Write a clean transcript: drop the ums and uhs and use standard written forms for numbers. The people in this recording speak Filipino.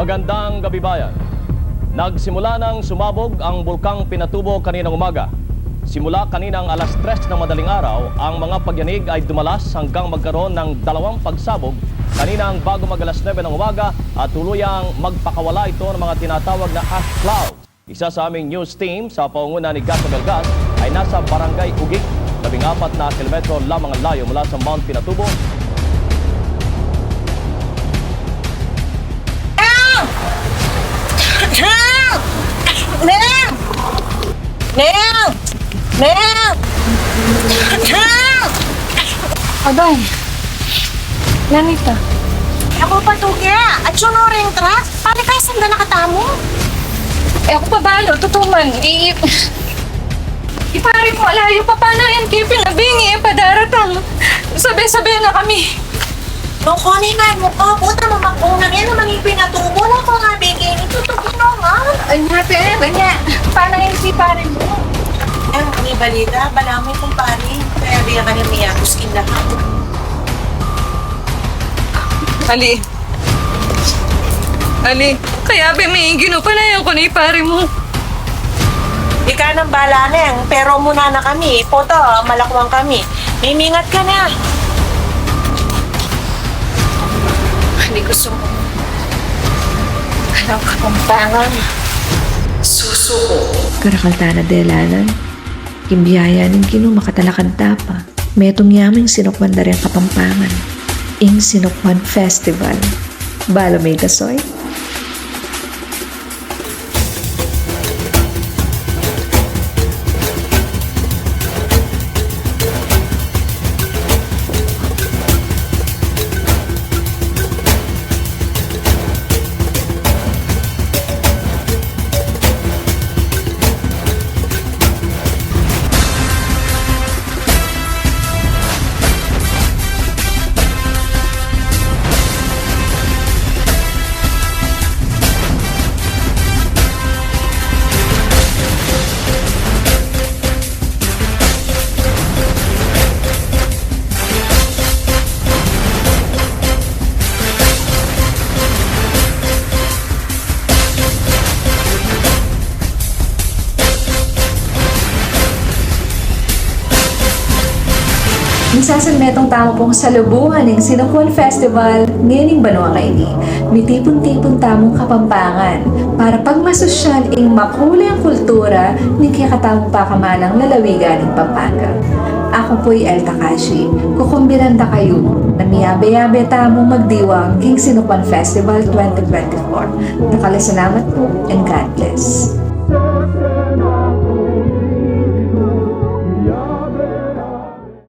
Magandang gabi bayan. Nagsimula ng sumabog ang bulkang Pinatubo kaninang umaga. Simula kaninang alas 3 ng madaling araw, ang mga pagyanig ay dumalas hanggang magkaroon ng dalawang pagsabog kaninang bago mag alas 9 ng umaga at tuluyang magpakawala ito ng mga tinatawag na ash clouds. Isa sa aming news team sa pangunguna ni Gasabel Gas ay nasa Barangay Ugig, 14 na kilometro lamang ang layo mula sa Mount Pinatubo. Neng! Neng! Neng! Aday, Lanita. Ako pa tuya. At yun ring truck. Pari kayo sanda nakatamo. Ako pa balo, tutuman. Ipari mo, alayo pa paano yan kayo pinabingi, padaratang. Sabi-sabi na kami. Nung kuningan mo ko, puta mo makunan yan naman yung pinatubo na ko nga bigay. Ito to ginungan. Ay, natin, banya. Paano yung si pare mo? Eh, may balita. Balamay kong pari. Kaya biya ka niya miyakos kinlahan. Ali. Ali, kaya ba may ginupalayan ko na ipare mo? Ika nang bala neng. Pero muna na kami. Poto, malakwang kami. Mimingat ka na. Hindi gusto mo. Anong kapampangan? Susuko. Karakaltana delanan, kimbiyaya ng Ginoo makatalakad tapa, metong yaming sinukman na rin kapampangan, ing sinukman festival, balo may kasoy. Minsasalmetong tamo pong salubuhan ng Sinukwan Festival ngayon Banwa Kaini. May tipon-tipon tamong kapampangan para pagmasosyal ing makulay ang kultura ng kakatamong pakamanang lalawigan ng Pampanga. Ako po'y El Takashi. Kukumbiranda kayo na miyabe-yabe tamong magdiwang king Sinukwan Festival 2024. Nakalasalamat po and God bless.